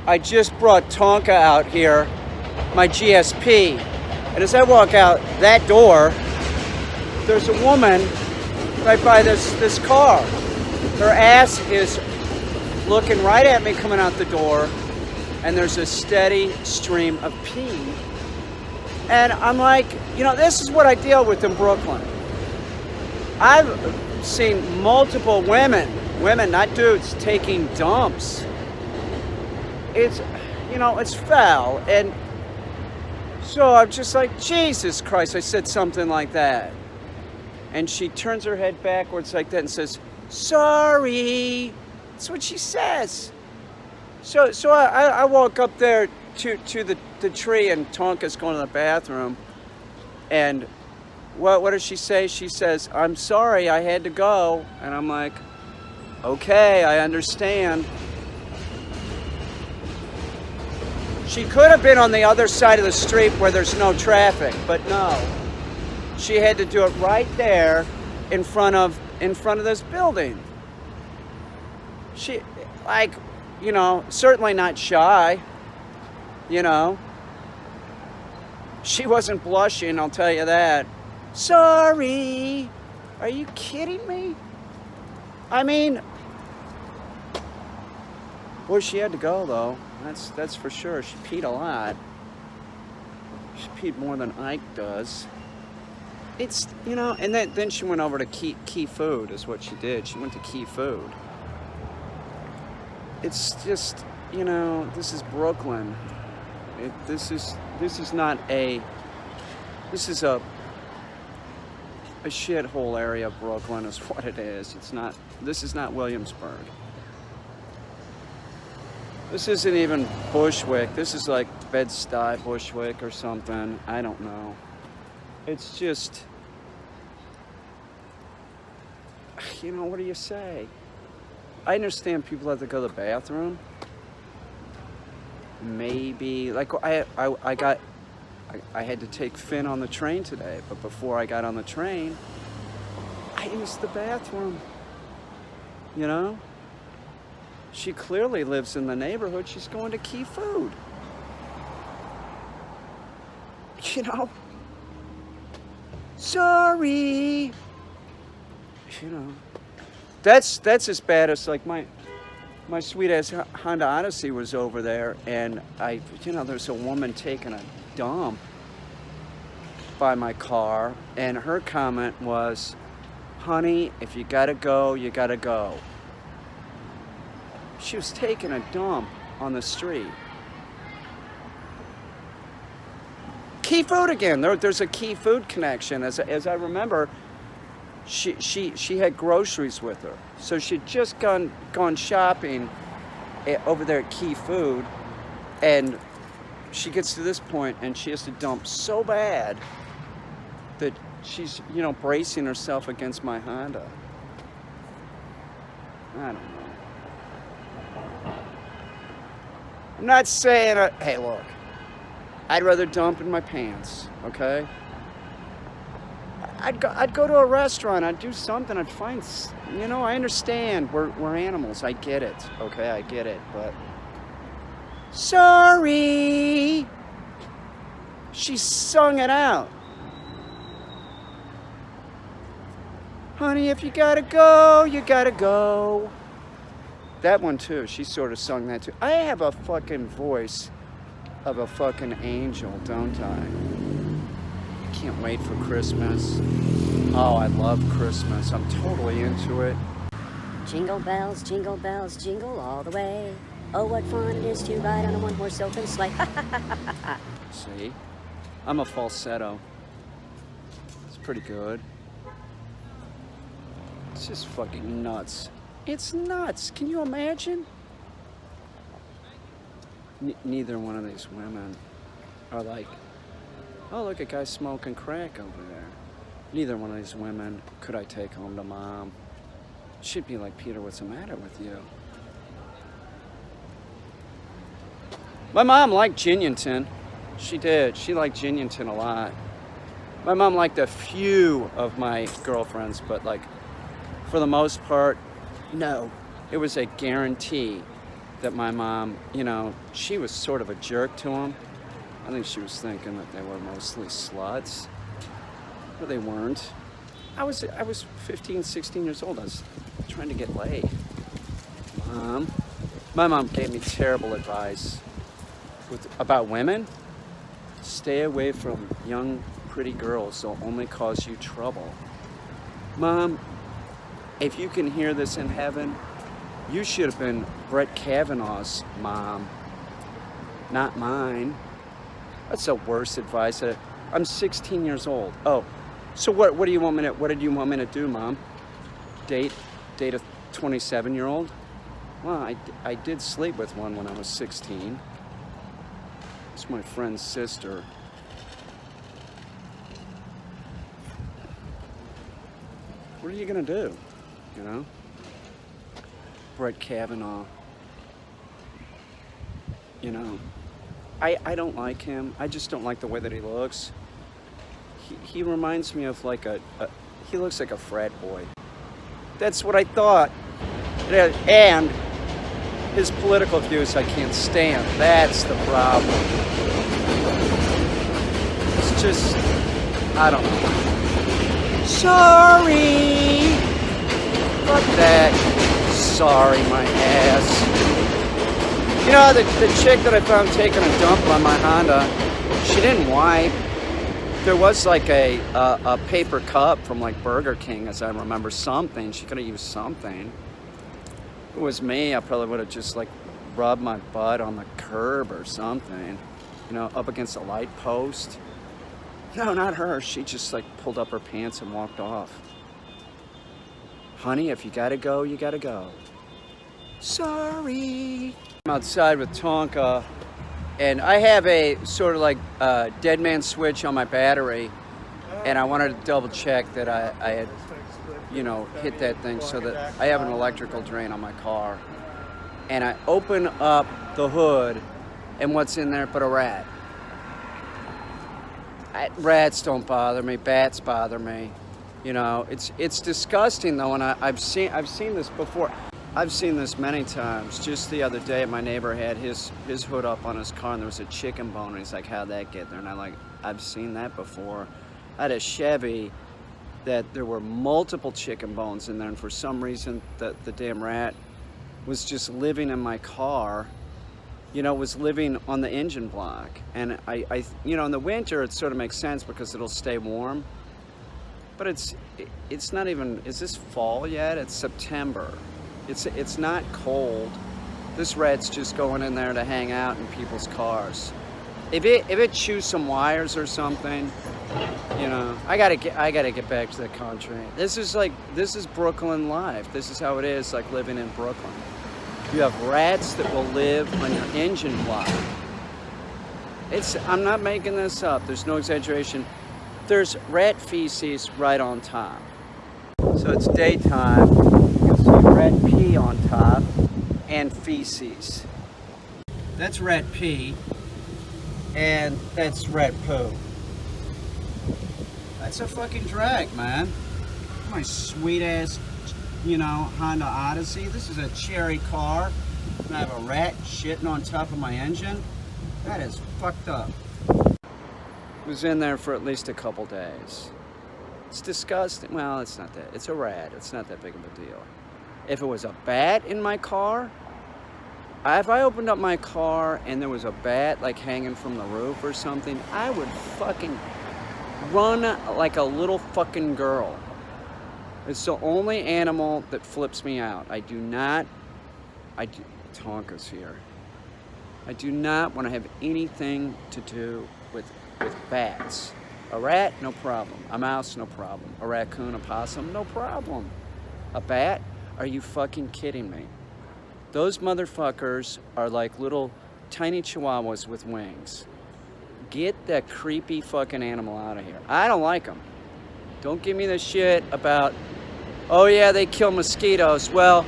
I just brought Tonka out here, my GSP, and as I walk out that door, there's a woman right by this car. Her ass is looking right at me coming out the door, and there's a steady stream of pee. And I'm like, you know, this is what I deal with in Brooklyn. I've seen multiple women, not dudes, taking dumps. It's, you know, it's foul. And so I'm just like, Jesus Christ, I said something like that. And she turns her head backwards like that and says, sorry. That's what she says. So I walk up there to the tree, and Tonka's going to the bathroom. And what does she say? She says, I'm sorry, I had to go. And I'm like, okay, I understand. She could have been on the other side of the street where there's no traffic, but no. She had to do it right there in front of this building. She, like, you know, certainly not shy, you know. She wasn't blushing, I'll tell you that. Sorry. Are you kidding me? I mean, boy, she had to go, though. That's for sure. She peed a lot. She peed more than Ike does. It's, you know, and then she went over to Key Food is what she did. She went to Key Food. It's just, you know, this is Brooklyn. This is a shithole area of Brooklyn is what it is. This is not Williamsburg. This isn't even Bushwick. This is like Bed-Stuy, Bushwick or something. I don't know. It's just, you know, what do you say? I understand people have to go to the bathroom. Maybe, like I had to take Finn on the train today, but before I got on the train, I used the bathroom. You know? She clearly lives in the neighborhood. She's going to Key Food. You know? Sorry. You know. That's as bad as like my sweet ass Honda Odyssey was over there, and there's a woman taking a dump by my car, and her comment was, honey, if you gotta go, you gotta go. She was taking a dump on the street. Key Food again. There's a Key Food connection. As I remember, she had groceries with her, so she'd just gone shopping over there at Key Food, and she gets to this point and she has to dump so bad that she's, you know, bracing herself against my Honda. I don't know. I'm not saying, hey, look, I'd rather dump in my pants, okay? I'd go to a restaurant, I'd do something, I'd find, you know, I understand, we're animals, I get it, okay, I get it, but... Sorry! She sung it out. Honey, if you gotta go, you gotta go. That one too, she sort of sung that too. I have a fucking voice of a fucking angel, don't I? Can't wait for Christmas. Oh, I love Christmas. I'm totally into it. Jingle bells, jingle all the way. Oh, what fun it is to ride on a one-horse open sleigh. See? I'm a falsetto. It's pretty good. It's just fucking nuts. It's nuts. Can you imagine? Neither one of these women are like, oh, look, a guy smoking crack over there. Neither one of these women could I take home to mom. She'd be like, Peter, what's the matter with you? My mom liked Ginnington. She did. She liked Ginnington a lot. My mom liked a few of my girlfriends, but like, for the most part, no. It was a guarantee that my mom, you know, she was sort of a jerk to them. I think she was thinking that they were mostly sluts, but they weren't. I was 15, 16 years old. I was trying to get laid. My mom gave me terrible advice about women. Stay away from young, pretty girls. They'll only cause you trouble. Mom, if you can hear this in heaven, you should have been Brett Kavanaugh's mom, not mine. That's the worst advice. I'm 16 years old. Oh, so what do you want me to? What did you want me to do, Mom? Date a 27-year-old? Well, I did sleep with one when I was 16. It's my friend's sister. What are you gonna do? You know? Brett Kavanaugh. You know, I don't like him. I just don't like the way that he looks. He reminds me of like he looks like a frat boy. That's what I thought. And his political views I can't stand. That's the problem. It's just, I don't know. Sorry. Fuck that. Sorry, my ass. You know, the chick that I found taking a dump on my Honda, she didn't wipe. There was like a paper cup from like Burger King, as I remember, something. She could have used something. If it was me, I probably would have just like rubbed my butt on the curb or something, you know, up against a light post. No, not her. She just like pulled up her pants and walked off. Honey, if you gotta go, you gotta go. Sorry. I'm outside with Tonka, and I have a sort of like dead man switch on my battery, and I wanted to double check that I had, you know, hit that thing so that I have an electrical drain on my car. And I open up the hood, and what's in there but a rat? Rats don't bother me, bats bother me. You know, it's disgusting though, and I've seen this before. I've seen this many times. Just the other day, my neighbor had his hood up on his car, and there was a chicken bone, and he's like, "How'd that get there?" And I've seen that before. I had a Chevy that there were multiple chicken bones in there, and for some reason, the damn rat was just living in my car. You know, was living on the engine block. And I you know, in the winter, it sort of makes sense because it'll stay warm. But it's not even, is this fall yet? It's September. It's not cold. This rat's just going in there to hang out in people's cars. If it chews some wires or something, you know, I gotta get back to the country. This is Brooklyn life. This is how it is, like living in Brooklyn. You have rats that will live on your engine block. I'm not making this up. There's no exaggeration. There's rat feces right on top. So it's daytime. You can see rat pee on top and feces. That's rat pee, and that's rat poo. That's a fucking drag, man. My sweet ass, you know, Honda Odyssey. This is a cherry car. And I have a rat shitting on top of my engine. That is fucked up. Was in there for at least a couple days. It's disgusting. Well, it's not that. It's a rat. It's not that big of a deal. If it was a bat in my car, if I opened up my car and there was a bat like hanging from the roof or something, I would fucking run like a little fucking girl. It's the only animal that flips me out. Tonka's here. I do not want to have anything to do with bats. A rat, no problem. A mouse, no problem. A raccoon, a possum, no problem. A bat? Are you fucking kidding me? Those motherfuckers are like little tiny chihuahuas with wings. Get that creepy fucking animal out of here. I don't like them. Don't give me the shit about, oh yeah, they kill mosquitoes. Well,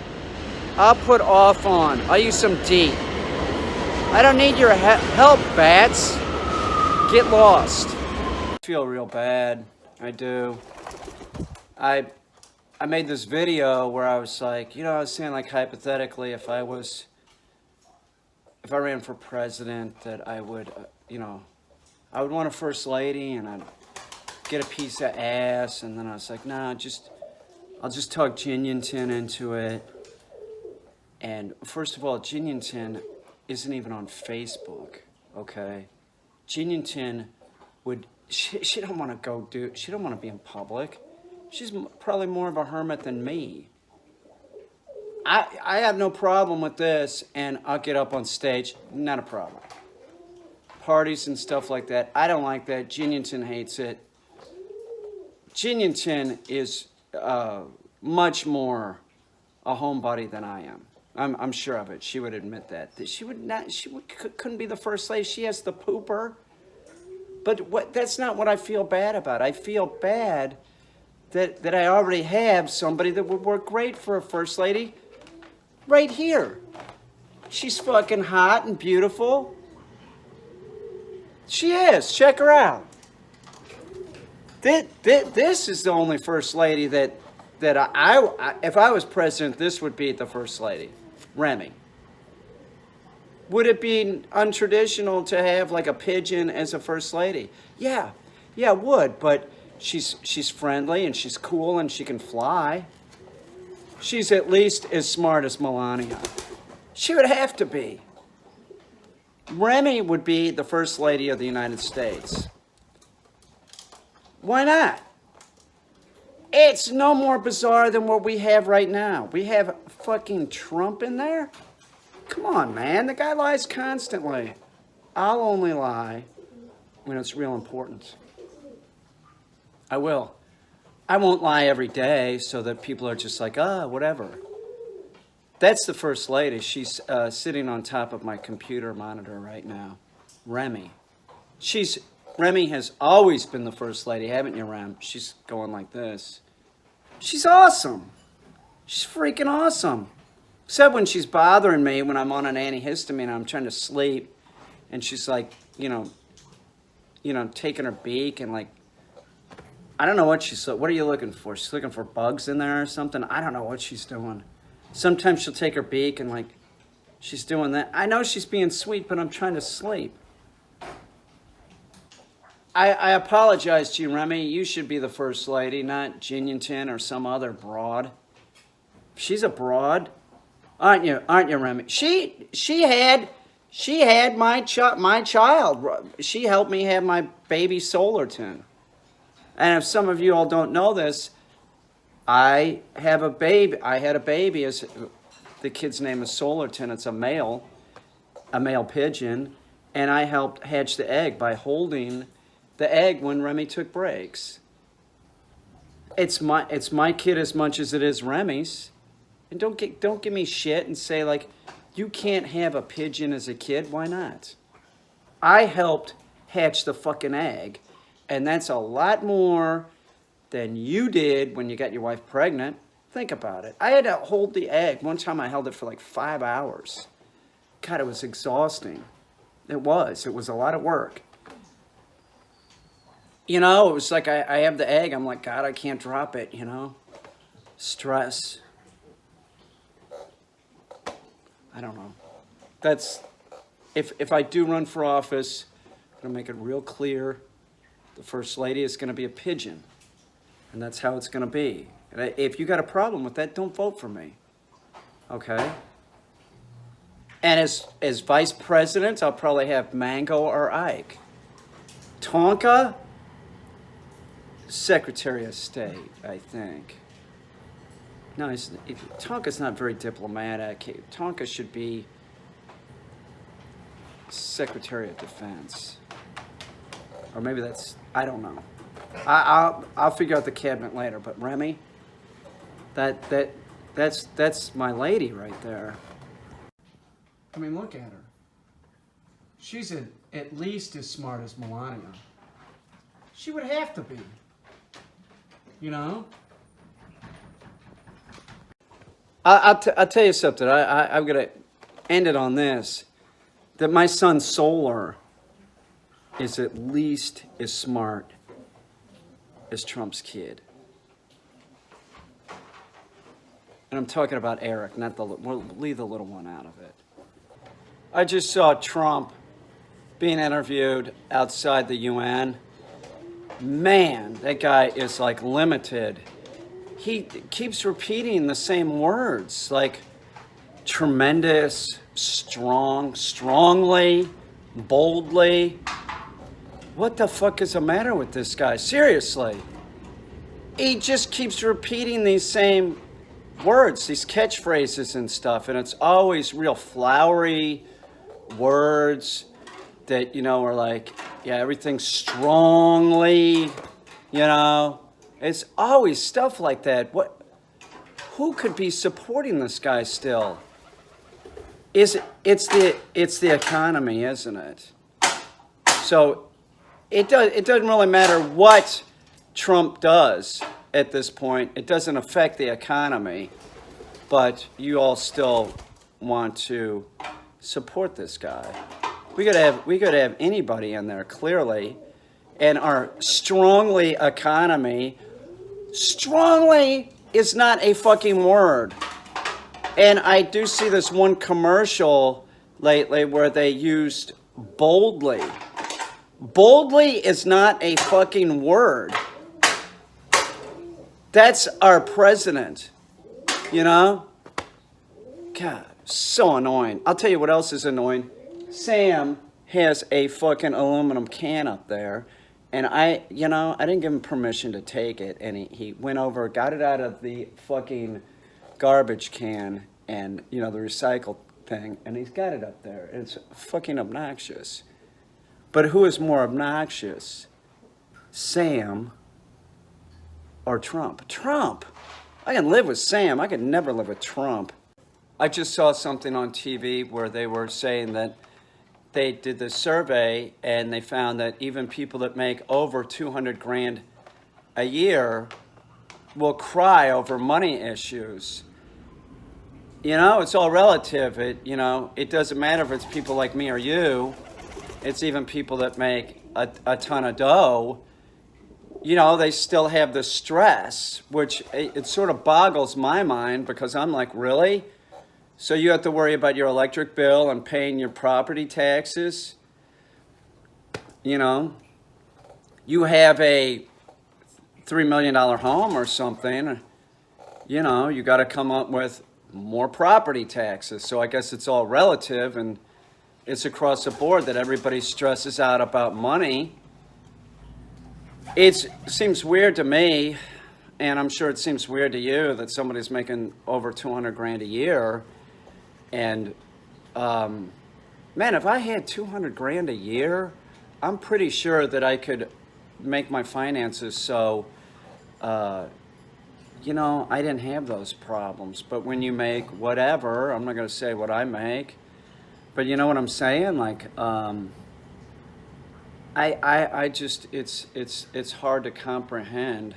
I'll put off on. I'll use some DEET. I don't need your help, bats. Get lost. I feel real bad. I do. I made this video where I was like, you know, I was saying like hypothetically if I was if I ran for president, that I would, I would want a first lady, and I'd get a piece of ass, and then I was like, nah, I'll just talk Jinyintin into it. And first of all, Jinyintin isn't even on Facebook, okay? Jinyintin she don't want to she don't want to be in public. She's probably more of a hermit than me. I have no problem with this, and I'll get up on stage, not a problem. Parties and stuff like that, I don't like that. Jinyintin hates it. Jinyintin is much more a homebody than I am. I'm sure of it. She would admit that. Couldn't be the first lady. She has the pooper. But that's not what I feel bad about. I feel bad that I already have somebody that would work great for a first lady right here. She's fucking hot and beautiful. She is. Check her out. This is the only first lady that I if I was president, this would be the first lady. Remy. Would it be untraditional to have like a pigeon as a first lady? Yeah, it would, but she's friendly and she's cool and she can fly. She's at least as smart as Melania. She would have to be. Remy would be the first lady of the United States. Why not? It's no more bizarre than what we have right now. We have fucking Trump in there? Come on, man. The guy lies constantly. I'll only lie when it's real important. I will. I won't lie every day so that people are just like, whatever. That's the first lady. She's sitting on top of my computer monitor right now. Remy. Remy has always been the first lady, haven't you, Rem? She's going like this. She's awesome. She's freaking awesome. Except when she's bothering me when I'm on an antihistamine and I'm trying to sleep, and she's like, taking her beak and like, I don't know what what are you looking for? She's looking for bugs in there or something? I don't know what she's doing. Sometimes she'll take her beak and like, she's doing that. I know she's being sweet, but I'm trying to sleep. I apologize to you, Remy. You should be the first lady, not Jinyintin or some other broad. She's a broad. Aren't you, Remy? She had my child. She helped me have my baby Solarton. And if some of you all don't know this, I had a baby. As the kid's name is Solarton. It's a male pigeon, and I helped hatch the egg by holding the egg when Remy took breaks. It's my kid as much as it is Remy's. And don't give me shit and say like, you can't have a pigeon as a kid. Why not? I helped hatch the fucking egg, and that's a lot more than you did when you got your wife pregnant. Think about it. I had to hold the egg. One time I held it for like 5 hours. God, it was exhausting. It was a lot of work. It was like I have the egg. I'm like, God, I can't drop it, Stress. I don't know. That's, if I do run for office, I'm going to make it real clear. The first lady is going to be a pigeon. And that's how it's going to be. And if you got a problem with that, don't vote for me. Okay? And as vice president, I'll probably have Mango or Ike. Tonka, Secretary of State, I think. No, Tonka's not very diplomatic. Tonka should be Secretary of Defense. Or maybe I don't know. I'll figure out the cabinet later, but Remy, that's my lady right there. I mean, look at her. She's at least as smart as Melania. She would have to be. I'll tell you something. I'm going to end it on this. That my son Solar is at least as smart as Trump's kid. And I'm talking about Eric, not we'll leave the little one out of it. I just saw Trump being interviewed outside the UN. Man, that guy is like limited. He keeps repeating the same words like tremendous, strong, strongly, boldly. What the fuck is the matter with this guy? Seriously. He just keeps repeating these same words, these catchphrases and stuff, and it's always real flowery words that, you know, are like, yeah, everything's strongly, you know. It's always stuff like that. Who could be supporting this guy still? It's the economy, isn't it? So it doesn't really matter what Trump does at this point. It doesn't affect the economy, but you all still want to support this guy. We could have anybody in there, clearly, and our strongly economy. Strongly is not a fucking word. And I do see this one commercial lately where they used boldly. Boldly is not a fucking word. That's our president, you know? God, so annoying. I'll tell you what else is annoying. Sam has a fucking aluminum can up there, and I didn't give him permission to take it, and he went over, got it out of the fucking garbage can, and, you know, the recycle thing, and he's got it up there. It's fucking obnoxious. But who is more obnoxious, Sam or Trump? Trump. I can live with Sam. I could never live with Trump. I just saw something on TV where they were saying that they did this survey and they found that even people that make over 200 grand a year will cry over money issues. You know, it's all relative. It doesn't matter if it's people like me or you. It's even people that make a ton of dough. You know, they still have the stress, which it sort of boggles my mind because I'm like, really? So you have to worry about your electric bill and paying your property taxes? You know, you have a $3 million home or something, you know, you got to come up with more property taxes. So I guess it's all relative, and it's across the board that everybody stresses out about money. It seems weird to me, and I'm sure it seems weird to you, that somebody's making over 200 grand a year. And, man, if I had 200 grand a year, I'm pretty sure that I could make my finances so, you know, I didn't have those problems. But when you make whatever, I'm not going to say what I make, but you know what I'm saying? Like, I just, it's hard to comprehend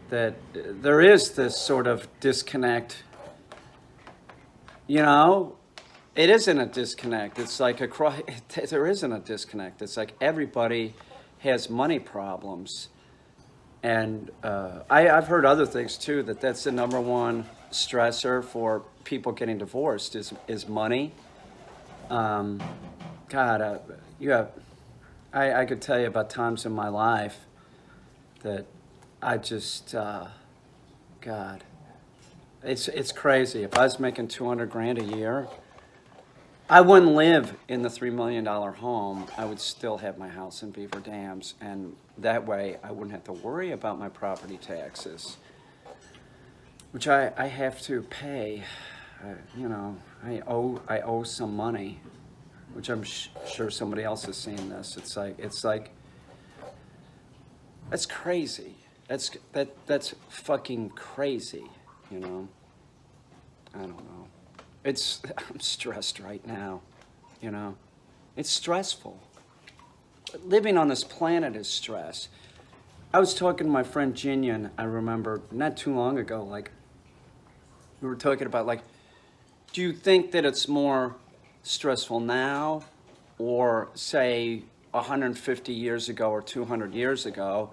that there is this sort of disconnect. You know, it isn't a disconnect. It's like there isn't a disconnect. It's like everybody has money problems. And I've heard other things too, that's the number one stressor for people getting divorced is money. God, I could tell you about times in my life that I just, God. It's crazy. If I was making 200 grand a year, I wouldn't live in the $3 million home. I would still have my house in Beaver Dams, and that way I wouldn't have to worry about my property taxes, which I have to pay. You know, I owe some money, which I'm sure somebody else has seen this. It's like that's crazy. That's fucking crazy. You know, I don't know. I'm stressed right now, you know. It's stressful. Living on this planet is stress. I was talking to my friend Jinian, I remember, not too long ago, like, we were talking about, like, do you think that it's more stressful now or, say, 150 years ago or 200 years ago?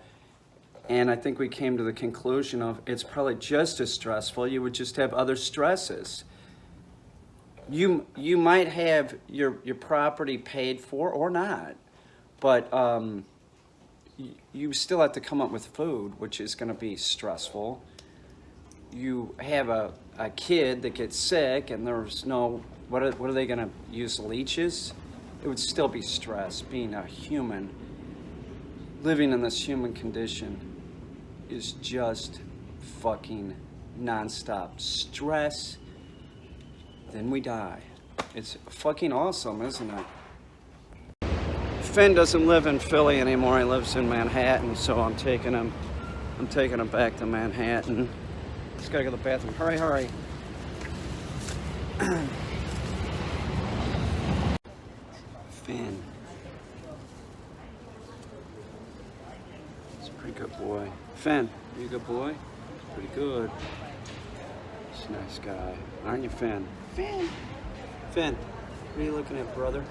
And I think we came to the conclusion of it's probably just as stressful. You would just have other stresses. You might have your property paid for or not, but you still have to come up with food, which is going to be stressful. You have a kid that gets sick, and there's no, what are they going to use, leeches? It would still be stress. Being a human, living in this human condition is just fucking nonstop stress. Then we die. It's fucking awesome, isn't it? Finn doesn't live in Philly anymore. He lives in Manhattan, so I'm taking him back to Manhattan. Just gotta go to the bathroom. Hurry, hurry. Finn. He's a pretty good boy. Finn, are you a good boy? Pretty good. He's a nice guy. Aren't you, Finn? Finn! Finn, what are you looking at, brother?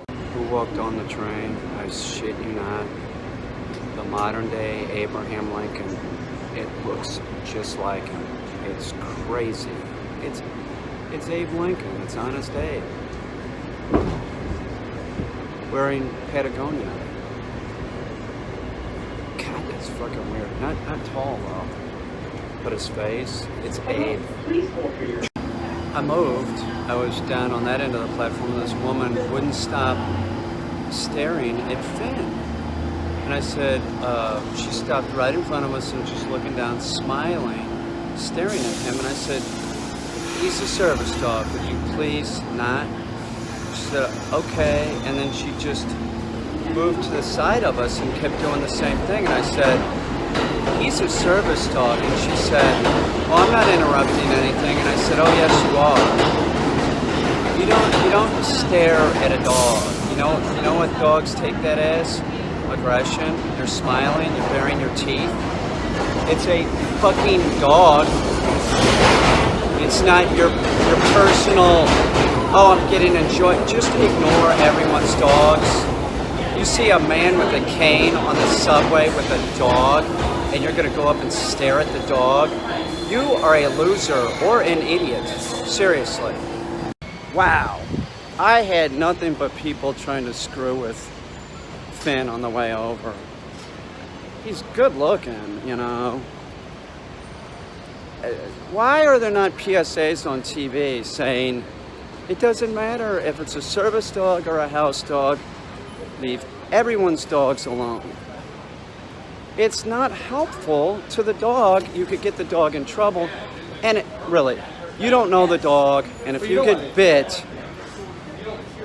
Who walked on the train? I shit you not. The modern day Abraham Lincoln. It looks just like him. It's crazy. It's Abe Lincoln. It's Honest Abe. Wearing Patagonia. God, that's fucking weird. Not tall though. But his face, it's Abe. I moved. I was down on that end of the platform, and this woman wouldn't stop staring at Finn. And I said, she stopped right in front of us and just looking down, smiling, staring at him. And I said, he's a service dog, would you please not? She said, okay. And then she just moved to the side of us and kept doing the same thing. And I said, he's a service dog. And she said, well, I'm not interrupting anything. And I said, oh, yes, you are. You don't stare at a dog. You know what dogs take that as? Aggression. You're smiling, you're baring your teeth. It's a fucking dog. It's not your personal, oh, I'm getting enjoyed. Just ignore everyone's dogs. You see a man with a cane on the subway with a dog, and you're gonna go up and stare at the dog. You are a loser or an idiot. Seriously. Wow. I had nothing but people trying to screw with Finn on the way over. He's good looking, you know. Why are there not PSAs on TV saying it doesn't matter if it's a service dog or a house dog, leave everyone's dogs alone? It's not helpful to the dog. You could get the dog in trouble, and really, you don't know the dog, and if you get bit,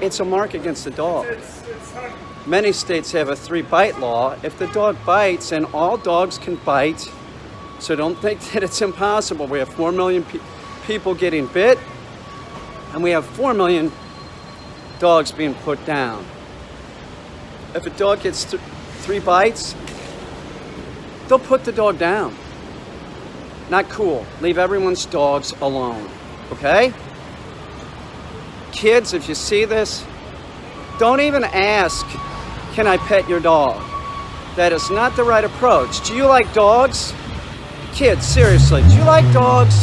it's a mark against the dog. Many states have a 3-bite law. If the dog bites, and all dogs can bite, so don't think that it's impossible. We have 4 million people getting bit, and we have 4 million dogs being put down. If a dog gets 3 bites, they'll put the dog down. Not cool. Leave everyone's dogs alone, okay? Kids, if you see this, don't even ask, can I pet your dog? That is not the right approach. Do you like dogs? Kids, seriously, do you like dogs?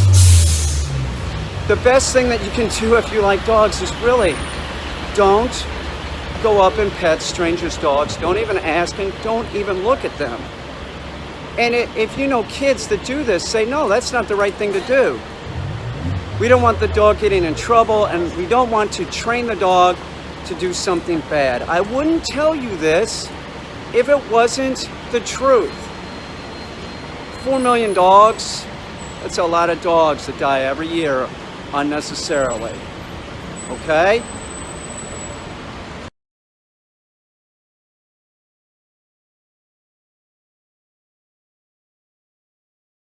The best thing that you can do if you like dogs is really don't go up and pet strangers' dogs. Don't even ask and don't even look at them. And if you know kids that do this, say, no, that's not the right thing to do. We don't want the dog getting in trouble, and we don't want to train the dog to do something bad. I wouldn't tell you this if it wasn't the truth. 4 million dogs, that's a lot of dogs that die every year unnecessarily. Okay?